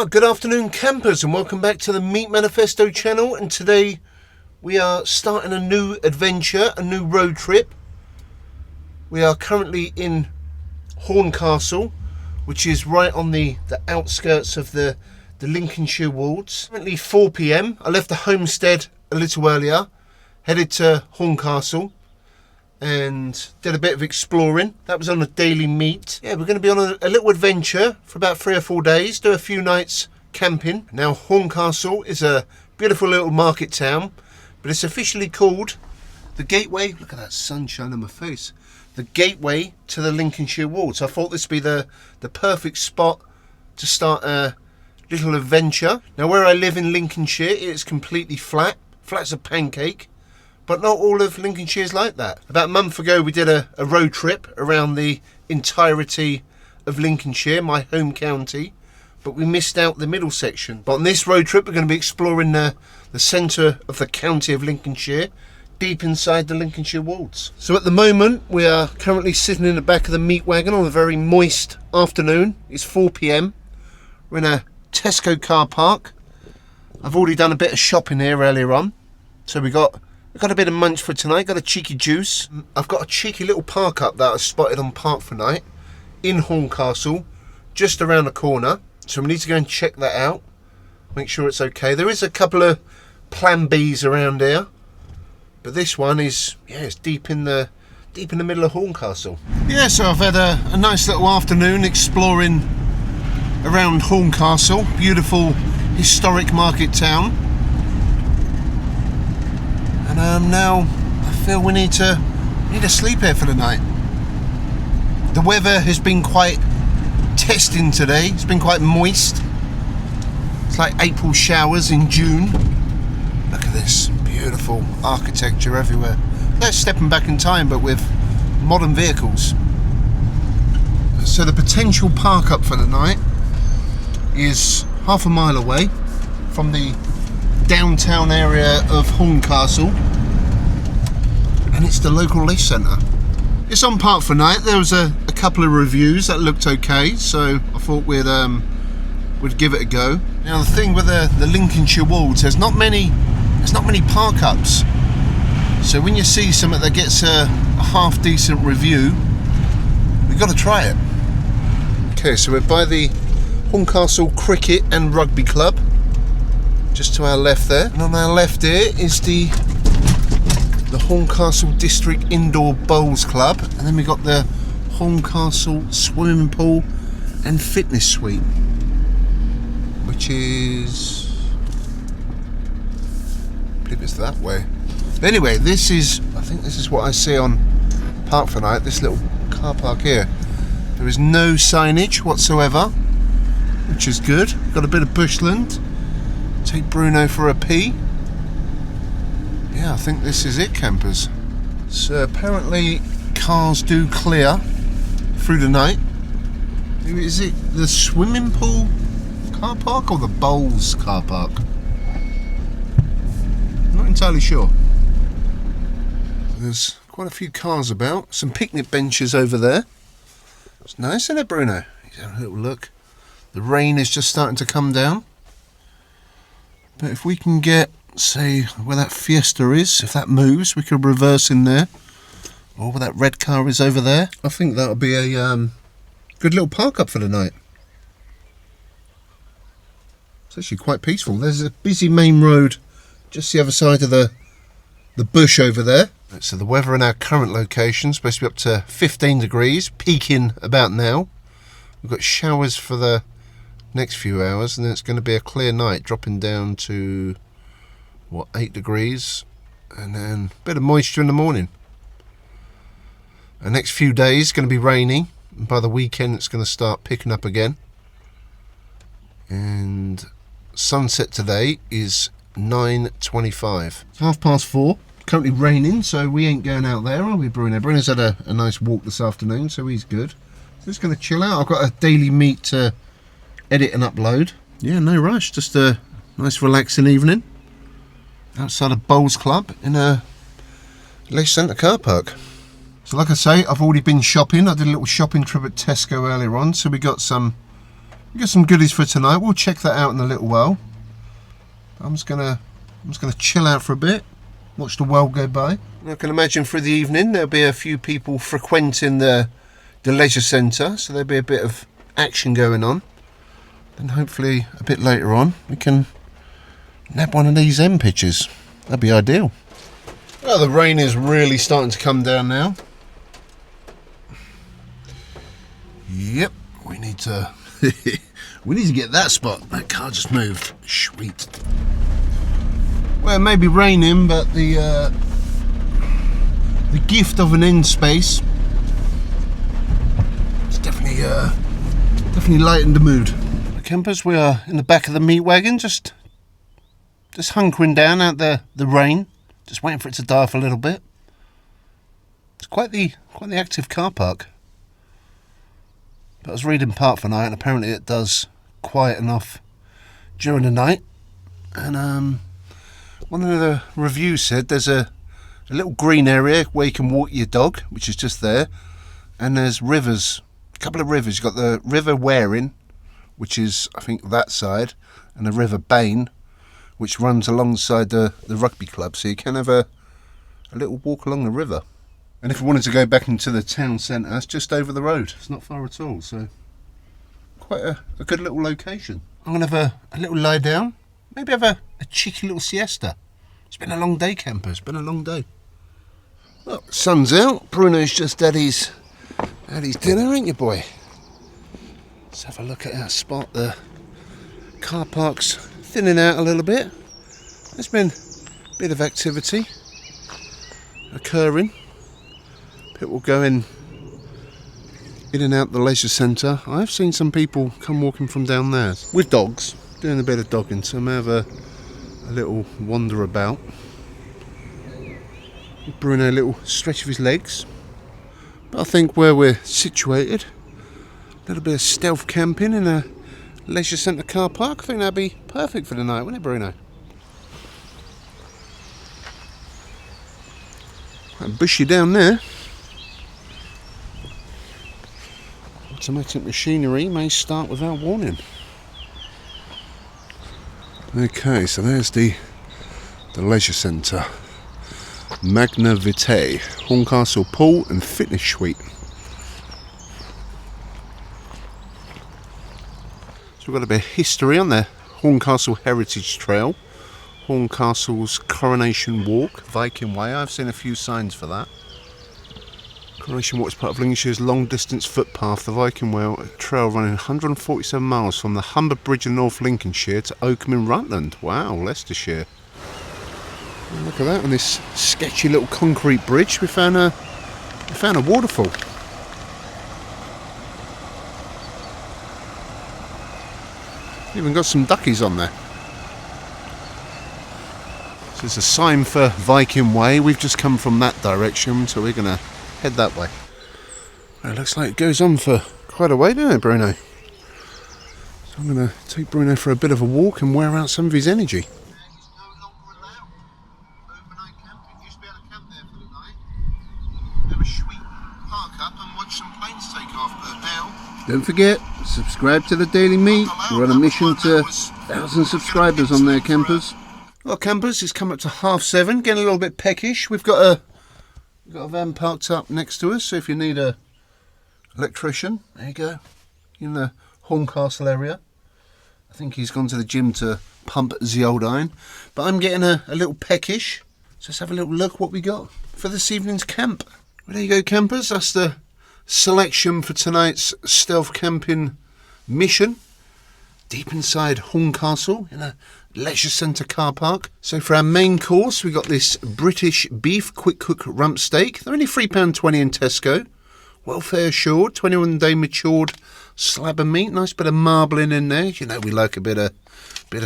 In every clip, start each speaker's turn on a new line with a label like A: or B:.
A: Good afternoon campers, and welcome back to the Manifesto channel. And today we are starting a new adventure, a new road trip. We are currently in Horncastle, which is right on the outskirts of the Lincolnshire Wolds. Currently 4 p.m. I left the homestead a little earlier, headed to Horncastle and did a bit of exploring. That was on a daily meet. Yeah, we're going to be on a little adventure for about 3 or 4 days, do a few nights camping. Now Horncastle is a beautiful little market town, but it's officially called the gateway. Look at that sunshine on my face. The gateway to the Lincolnshire Wolds. I thought this would be the perfect spot to start a little adventure. Now where I live in Lincolnshire, it's completely flat as a pancake. But not all of Lincolnshire is like that. About a month ago we did a road trip around the entirety of Lincolnshire, my home county, but we missed out the middle section. But on this road trip we're going to be exploring the centre of the county of Lincolnshire, deep inside the Lincolnshire Wolds. So at the moment we are currently sitting in the back of the meat wagon on a very moist afternoon. It's 4 p.m. We're in a Tesco car park. I've already done a bit of shopping here earlier on, so we got a bit of munch for tonight, got a cheeky juice. I've got a cheeky little park up that I spotted on Park for Night in Horncastle, just around the corner. So we need to go and check that out, make sure it's okay. There is a couple of plan Bs around here, but this one is, yeah, it's deep in the middle of Horncastle. Yeah, so I've had a nice little afternoon exploring around Horncastle, beautiful historic market town. And now I feel we need to sleep here for the night. The weather has been quite testing today. It's been quite moist. It's like April showers in June. Look at this beautiful architecture everywhere. They're stepping back in time, but with modern vehicles. So the potential park up for the night is half a mile away from the downtown area of Horncastle, and it's the local leisure centre. It's on Park for Night. There was a couple of reviews that looked okay, so I thought we'd give it a go. Now the thing with the Lincolnshire Wolds, there's not many park ups, so when you see something that gets a half decent review, we've got to try it. Okay, so we're by the Horncastle Cricket and Rugby Club, just to our left there, and on our left here is the Horncastle District Indoor Bowls Club, and then we got the Horncastle Swimming Pool and Fitness Suite, which is, I believe it's that way. But anyway, I think this is what I see on Park for Night, this little car park here. There is no signage whatsoever, which is good. Got a bit of bushland. Take Bruno for a pee. Yeah, I think this is it, campers. So apparently cars do clear through the night. Is it the swimming pool car park or the bowls car park? I'm not entirely sure. There's quite a few cars about. Some picnic benches over there. It's nice, isn't it, Bruno? He's having a little look. The rain is just starting to come down. But if we can get, say, where that Fiesta is, if that moves, we could reverse in there. Or where that red car is over there. I think that'll be a good little park up for the night. It's actually quite peaceful. There's a busy main road just the other side of the bush over there. So the weather in our current location is supposed to be up to 15 degrees, peaking about now. We've got showers for the next few hours, and then it's going to be a clear night, dropping down to 8 degrees, and then a bit of moisture in the morning. The next few days going to be rainy, and by the weekend it's going to start picking up again. And sunset today is 9:25. It's 4:30. Currently raining, so we ain't going out there, are we, Bruno? Bruno's had a nice walk this afternoon, so he's good. So just going to chill out. I've got a daily meet to edit and upload. Yeah, no rush, just a nice relaxing evening outside of Bowls Club in a leisure centre car park. So like I say, I've already been shopping. I did a little shopping trip at Tesco earlier on, so we got some We got some goodies for tonight. We'll check that out in a little while. I'm just gonna chill out for a bit, watch the world go by. I can imagine through the evening there'll be a few people frequenting the leisure centre, so there'll be a bit of action going on. And hopefully a bit later on we can nab one of these M pictures. That'd be ideal. Well, the rain is really starting to come down now. Yep, we need to get that spot. That car just moved. Sweet. Well, it may be raining, but the gift of an end space, it's definitely lightened the mood. The campers, we are in the back of the meat wagon, just hunkering down out the rain, just waiting for it to die off a little bit. It's quite the active car park. But I was reading part for night, and apparently it does quiet enough during the night. And one of the reviews said there's a little green area where you can walk your dog, which is just there. And there's rivers, a couple of rivers. You've got the River Waring, which is, I think, that side, and the River Bain, which runs alongside the rugby club. So you can have a little walk along the river. And if you wanted to go back into the town centre, it's just over the road. It's not far at all, so quite a good little location. I'm going to have a little lie down, maybe have a cheeky little siesta. It's been a long day, camper. It's been a long day. Well, sun's out. Bruno's just had his dinner, ain't you, boy? Let's have a look at that spot. The car park's thinning out a little bit. There's been a bit of activity occurring. People going in and out the leisure centre. I've seen some people come walking from down there with dogs, doing a bit of dogging, so I may have a little wander about. Bruno a little stretch of his legs. But I think where we're situated, a little bit of stealth camping in a leisure centre car park, I think that'd be perfect for the night, wouldn't it, Bruno? Quite bushy down there. Automatic machinery may start without warning. Okay, so there's the leisure centre. Magna Vitae, Horncastle Pool and Fitness Suite. So we've got a bit of history on the Horncastle Heritage Trail. Horncastle's Coronation Walk, Viking Way. I've seen a few signs for that. Coronation Walk is part of Lincolnshire's long-distance footpath, the Viking Way Trail, running 147 miles from the Humber Bridge in North Lincolnshire to Oakham in Rutland. Wow, Leicestershire. And look at that, on this sketchy little concrete bridge, we found a waterfall. Even got some duckies on there. So there's a sign for Viking Way. We've just come from that direction, so we're going to head that way. Well, it looks like it goes on for quite a way, doesn't it, Bruno? So I'm going to take Bruno for a bit of a walk and wear out some of his energy. Don't forget, subscribe to the Daily Meat. We're on a mission to 1,000 subscribers on there, campers. Well, campers, it's come up to 7:30, getting a little bit peckish. We've got a van parked up next to us, so if you need a electrician, there you go, in the Horncastle area. I think he's gone to the gym to pump the old iron. But I'm getting a little peckish, so let's have a little look what we got for this evening's camp. Well, there you go, campers, that's the selection for tonight's stealth camping mission deep inside Horncastle in a leisure centre car park. So for our main course, we got this British beef quick cook rump steak. They're only £3.20 in Tesco. Welfare assured, 21-day matured slab of meat. Nice bit of marbling in there. You know we like a bit of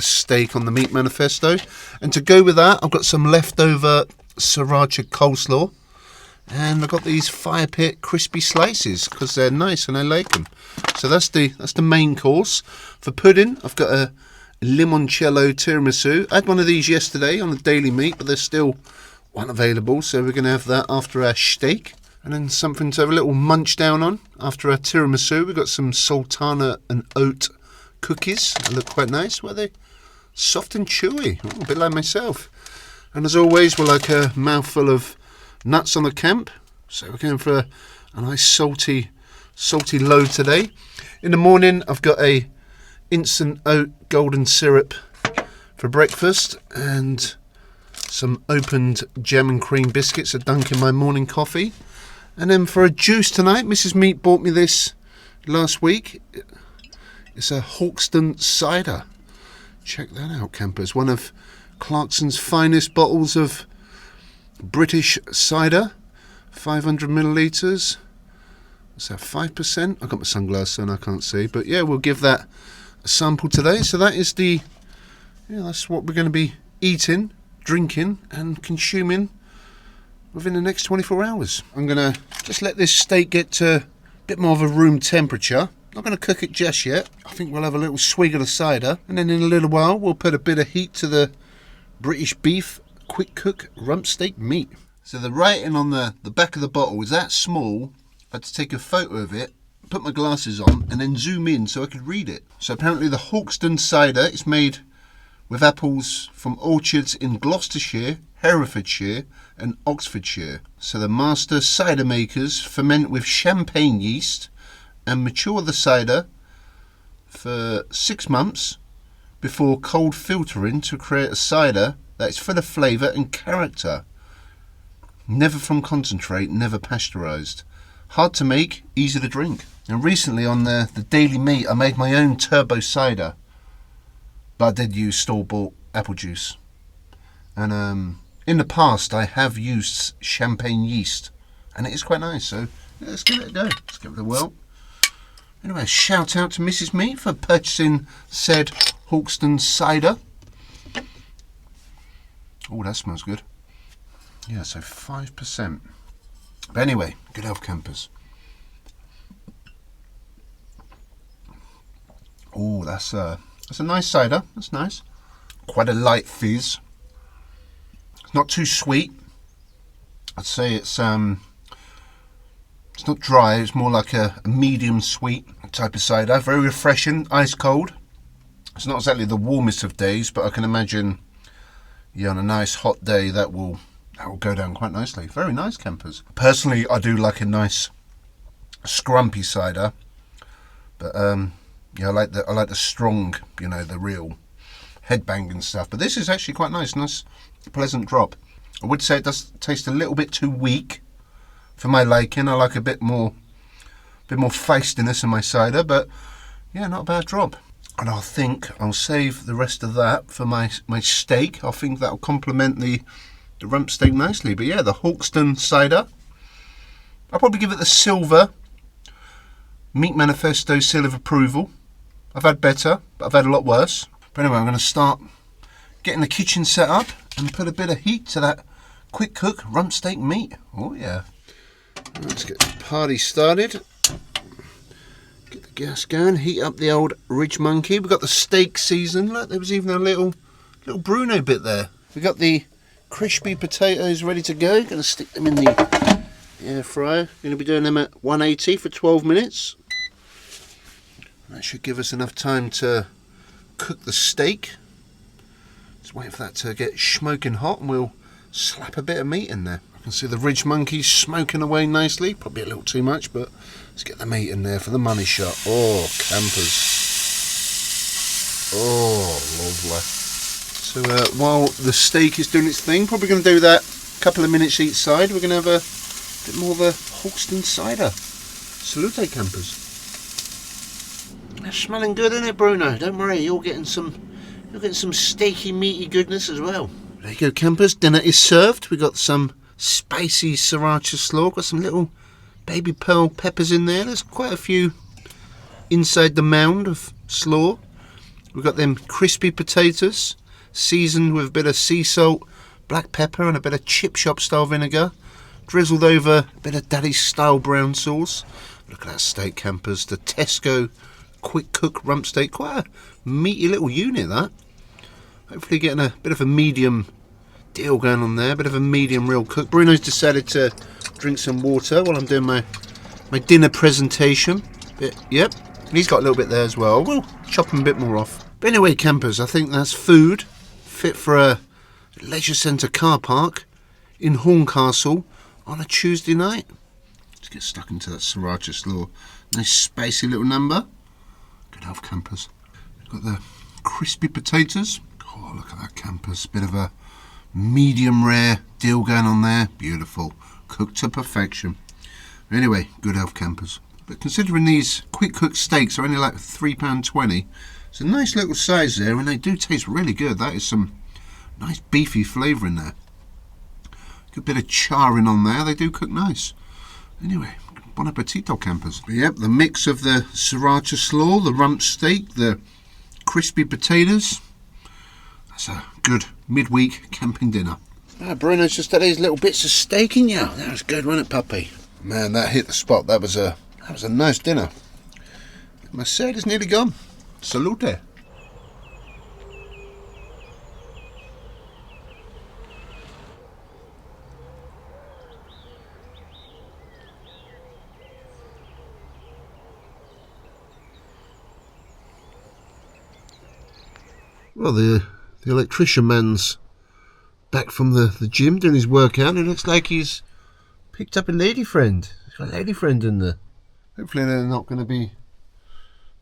A: steak on the Meat Manifesto. And to go with that, I've got some leftover sriracha coleslaw. And I've got these fire pit crispy slices because they're nice and I like them. So that's the main course. For pudding, I've got a limoncello tiramisu. I had one of these yesterday on the Daily Meat, but there's still one available. So we're going to have that after our steak. And then something to have a little munch down on after our tiramisu. We've got some sultana and oat cookies. They look quite nice. Well, they're soft and chewy. Oh, a bit like myself. And as always, we're like a mouthful of nuts on the camp. So we're going for a nice salty load today. In the morning, I've got a instant oat golden syrup for breakfast and some opened jam and cream biscuits to dunk in my morning coffee. And then for a juice tonight, Mrs. Meat bought me this last week. It's a Hawkston cider. Check that out, campers. One of Clarkson's finest bottles of British cider. 500 millilitres. What's that, 5%? I've got my sunglasses on, I can't see. But yeah, we'll give that a sample today. So that is that's what we're going to be eating, drinking and consuming within the next 24 hours. I'm going to just let this steak get to a bit more of a room temperature. Not going to cook it just yet. I think we'll have a little swig of the cider, and then in a little while we'll put a bit of heat to the British beef quick cook rump steak meat. So the writing on the back of the bottle is that small. I had to take a photo of it, put my glasses on and then zoom in so I could read it. So apparently the Hawkston cider is made with apples from orchards in Gloucestershire, Herefordshire and Oxfordshire. So the master cider makers ferment with champagne yeast and mature the cider for 6 months before cold filtering to create a cider that is full of flavour and character. Never from concentrate, never pasteurised. Hard to make, easy to drink. And recently on the Daily Meat I made my own turbo cider. But I did use store-bought apple juice. And in the past I have used champagne yeast. And it is quite nice, so yeah, let's give it a go. Let's give it a whirl. Anyway, shout out to Mrs. Meat for purchasing said Hawkston cider. Oh, that smells good. Yeah, so 5%. But anyway, good health, campers. Oh, that's a nice cider. That's nice. Quite a light fizz. It's not too sweet. I'd say it's not dry. It's more like a medium sweet type of cider. Very refreshing, ice cold. It's not exactly the warmest of days, but I can imagine, yeah, on a nice hot day that will go down quite nicely. Very nice, campers. Personally, I do like a nice scrumpy cider, but yeah, I like the strong, the real headbanging stuff. But this is actually quite nice pleasant drop. I would say it does taste a little bit too weak for my liking. I like a bit more feistiness in my cider, but yeah, not a bad drop. And I think I'll save the rest of that for my steak. I think that'll complement the rump steak nicely. But yeah, the Hawkston cider, I'll probably give it the silver Meat Manifesto seal of approval. I've had better, but I've had a lot worse. But anyway, I'm going to start getting the kitchen set up and put a bit of heat to that quick cook rump steak meat. Oh yeah. Let's get the party started. Get the gas going, heat up the old Ridge Monkey. We've got the steak season. Look, there was even a little Bruno bit there. We've got the crispy potatoes ready to go. Going to stick them in the air fryer. Going to be doing them at 180 for 12 minutes. That should give us enough time to cook the steak. Just wait for that to get smoking hot and we'll slap a bit of meat in there. I can see the Ridge Monkey smoking away nicely. Probably a little too much, but let's get the meat in there for the money shot. Oh, campers. Oh, lovely. So while the steak is doing its thing, probably going to do that a couple of minutes each side. We're going to have a bit more of the Hawkston cider. Salute, campers. That's smelling good, isn't it, Bruno? Don't worry, you're getting some steaky, meaty goodness as well. There you go, campers. Dinner is served. We got some spicy sriracha slaw. Got some little baby pearl peppers in there. There's quite a few inside the mound of slaw. We've got them crispy potatoes, seasoned with a bit of sea salt, black pepper and a bit of chip shop style vinegar, drizzled over a bit of daddy's style brown sauce. Look at that steak, campers. The Tesco quick cook rump steak. Quite a meaty little unit, that. Hopefully getting a bit of a medium deal going on there. A bit of a medium real cook. Bruno's decided to drink some water while I'm doing my dinner presentation. Yep, He's got a little bit there as well. We'll chop him a bit more off. But anyway, campers, I think that's food fit for a leisure centre car park in Horncastle on a Tuesday night. Let's get stuck into that sriracha slaw. Nice spacey little number. Good health, campers. Got the crispy potatoes. Oh, look at that, campers. Bit of a medium rare deal going on there. Beautiful. Cooked to perfection. Anyway, good health, campers. But considering these quick cooked steaks are only like £3.20, it's a nice little size there, and they do taste really good. That is some nice beefy flavour in there. Good bit of charring on there. They do cook nice. Anyway, bon appetito, campers. But yep, the mix of the sriracha slaw, the rump steak, the crispy potatoes. That's a good midweek camping dinner. Bruno's just had these little bits of steak in you. That was good, wasn't it, puppy? Man, that hit the spot. That was a nice dinner. My set is nearly gone. Salute. Well, the electrician man's back from the gym doing his workout. It looks like he's picked up a lady friend. He's got a lady friend in there. Hopefully they're not going to be...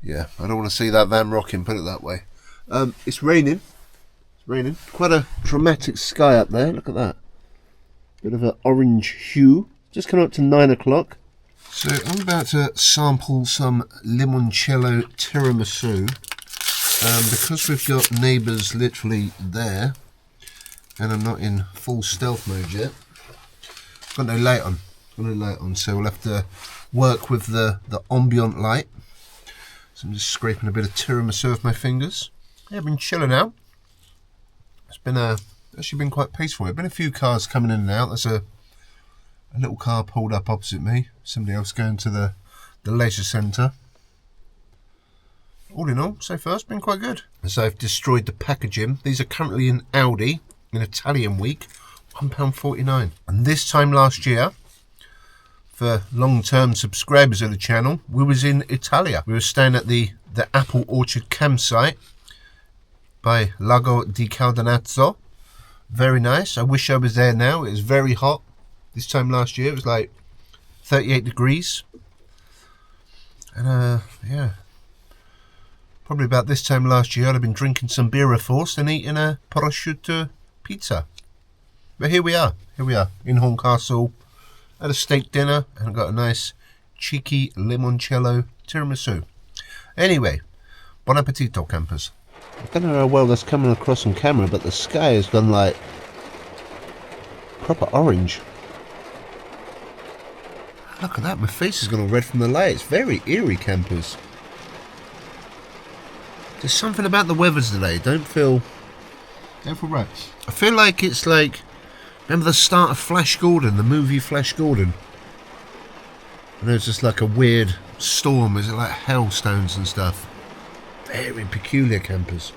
A: Yeah, I don't want to see that van rocking, put it that way. It's raining. It's raining. Quite a dramatic sky up there. Look at that. Bit of an orange hue. Just come up to 9 o'clock. So I'm about to sample some limoncello tiramisu. Because we've got neighbours literally there, and I'm not in full stealth mode yet, got no light on, so we'll have to work with the ambient light. So I'm just scraping a bit of tiramisu with my fingers. Yeah, I've been chilling out. It's been actually been quite peaceful. There've been a few cars coming in and out. There's a little car pulled up opposite me. Somebody else going to the leisure centre. All in all, so far it's been quite good. As I've destroyed the packaging. These are currently in Aldi in Italian week, £1.49. And this time last year, for long-term subscribers of the channel, we was in Italia. We were staying at the Apple Orchard campsite by Lago di Caldonazzo. Very nice. I wish I was there now. It was very hot. This time last year it was like 38 degrees. And yeah. Probably about this time last year I'd have been drinking some beer force and eating a prosciutto pizza. But here we are in Horncastle. Had a steak dinner and got a nice cheeky limoncello tiramisu. Anyway, bon appetito, campers. I don't know how well that's coming across on camera, but the sky has gone like proper orange. Look at that, my face has gone all red from the light. It's very eerie, campers. There's something about the weather today. Don't feel right. I feel like it's like, remember the start of Flash Gordon, the movie Flash Gordon? I know it's just like a weird storm. Is it like hailstones and stuff? Very peculiar, campers.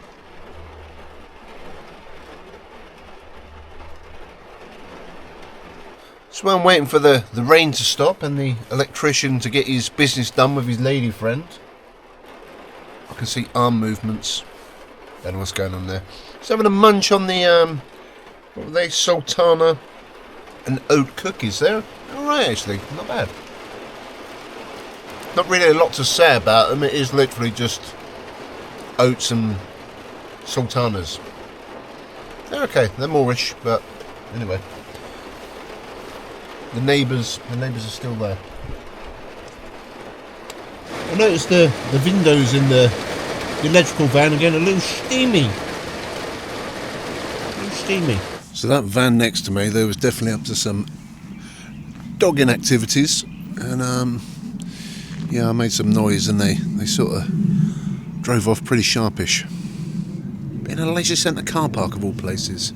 A: So I'm waiting for the rain to stop and the electrician to get his business done with his lady friend. I can see arm movements. Don't know what's going on there. Just having a munch on the, what were they, sultana and oat cookies there. Alright, actually, not bad. Not really a lot to say about them. It is literally just oats and sultanas. They're okay, they're moreish, but anyway. The neighbours are still there. I noticed the windows in the electrical van are getting a little steamy. So that van next to me, they was definitely up to some dogging activities, and yeah, I made some noise and they sort of drove off pretty sharpish. In a leisure centre car park of all places.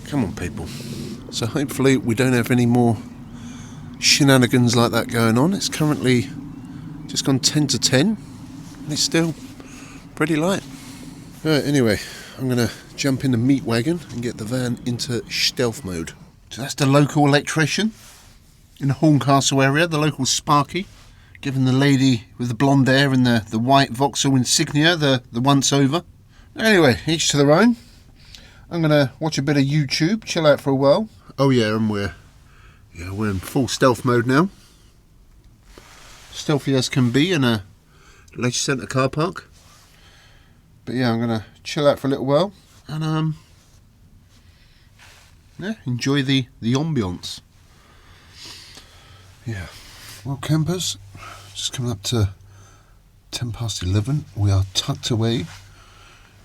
A: Come on, people. So hopefully we don't have any more shenanigans like that going on. It's currently just gone 10 to 10 and it's still pretty light. Right, anyway, I'm going to jump in the meat wagon and get the van into stealth mode. So that's the local electrician in the Horncastle area, the local Sparky, giving the lady with the blonde hair and the white Vauxhall insignia the once over. Anyway, each to their own. I'm gonna watch a bit of YouTube, chill out for a while. Oh yeah, and we're in full stealth mode now. Stealthy as can be in a leisure centre car park. But yeah, I'm gonna chill out for a little while and enjoy the ambience. Yeah. Well, campers, just coming up to 11:10. We are tucked away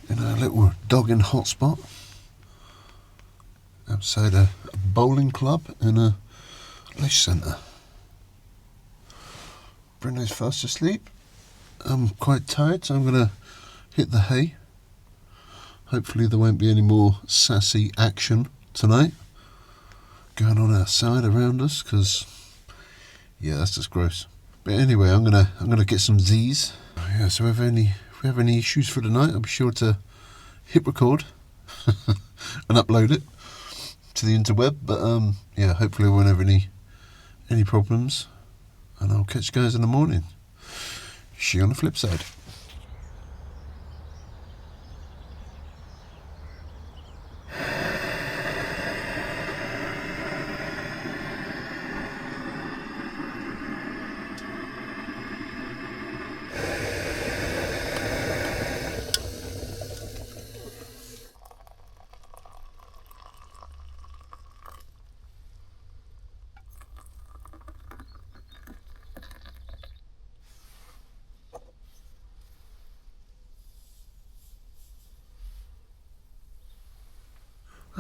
A: in a little dogging hotspot outside a bowling club and a leisure centre. Bruno's fast asleep. I'm quite tired, so I'm going to hit the hay. Hopefully there won't be any more sassy action tonight going on outside around us, because yeah, that's just gross. But anyway, I'm gonna get some Z's. Yeah, so if we have any issues for tonight, I'll be sure to hit record and upload it to the interweb. But yeah, hopefully we won't have any problems, and I'll catch you guys in the morning. See you on the flip side.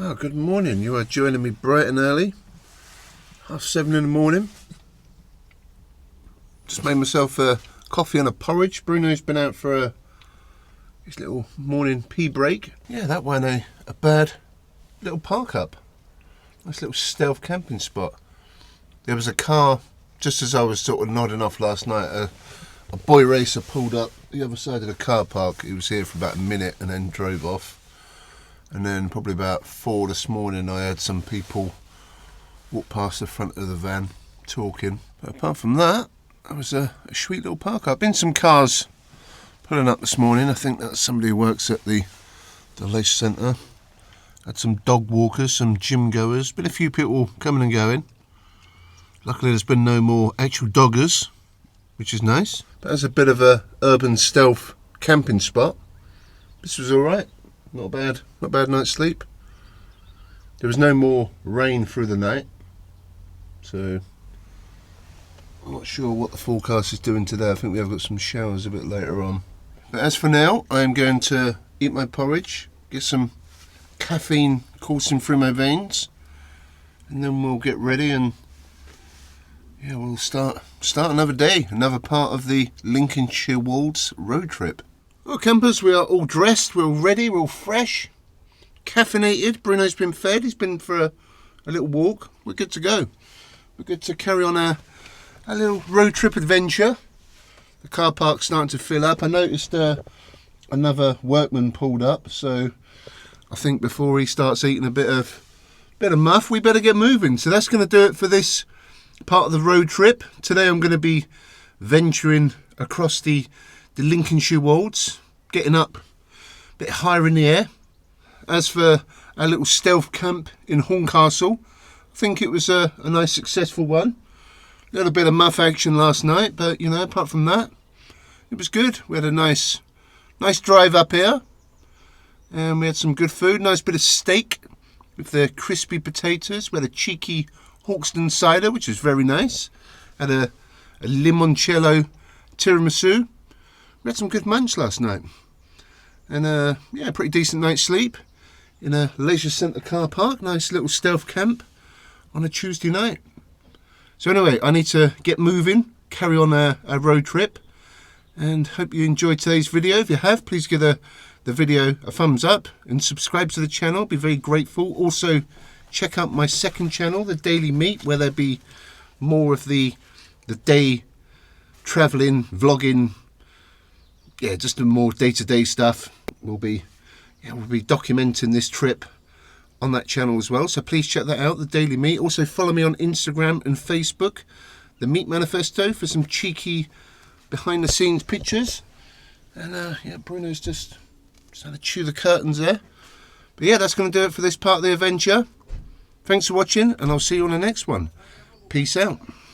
A: Oh, good morning. You are joining me bright and early. 7:30 in the morning. Just made myself a coffee and a porridge. Bruno's been out for his little morning pee break. Yeah, that one a bad little park up. Nice little stealth camping spot. There was a car, just as I was sort of nodding off last night, a boy racer pulled up the other side of the car park. He was here for about a minute and then drove off. And then probably about 4 this morning I had some people walk past the front of the van talking. But apart from that, it was a sweet little park up. Been some cars pulling up this morning. I think that's somebody who works at the leisure centre. Had some dog walkers, some gym goers. Been a few people coming and going. Luckily there's been no more actual doggers, which is nice. But as a bit of a urban stealth camping spot, this was alright. Not a bad night's sleep. There was no more rain through the night, so I'm not sure what the forecast is doing today. I think we have got some showers a bit later on. But as for now, I am going to eat my porridge, get some caffeine coursing through my veins, and then we'll get ready and yeah, we'll start another day, another part of the Lincolnshire Wolds road trip. Well, campers, we are all dressed, we're all ready, we're all fresh, caffeinated. Bruno's been fed, he's been for a little walk. We're good to go. We're good to carry on our little road trip adventure. The car park's starting to fill up. I noticed another workman pulled up, so I think before he starts eating a bit of muff, we better get moving. So that's going to do it for this part of the road trip. Today I'm going to be venturing across the Lincolnshire Wolds, getting up a bit higher in the air. As for our little stealth camp in Horncastle, I think it was a nice successful one. A little bit of muff action last night, but you know, apart from that, it was good. We had a nice drive up here, and we had some good food. Nice bit of steak with the crispy potatoes. We had a cheeky Hawkston cider, which was very nice. Had a limoncello tiramisu. We had some good munch last night, and yeah, pretty decent night's sleep in a leisure centre car park. Nice little stealth camp on a Tuesday night. So anyway, I need to get moving, carry on our road trip, and hope you enjoyed today's video. If you have, please give the video a thumbs up and subscribe to the channel. Be very grateful. Also, check out my second channel, The Daily Meat, where there'll be more of the day travelling, vlogging. Yeah, just the more day-to-day stuff. We'll be documenting this trip on that channel as well. So please check that out, The Daily Meat. Also follow me on Instagram and Facebook, the Meat Manifesto for some cheeky behind the scenes pictures. And yeah, Bruno's just had to chew the curtains there. But yeah, that's going to do it for this part of the adventure. Thanks for watching, and I'll see you on the next one. Peace out.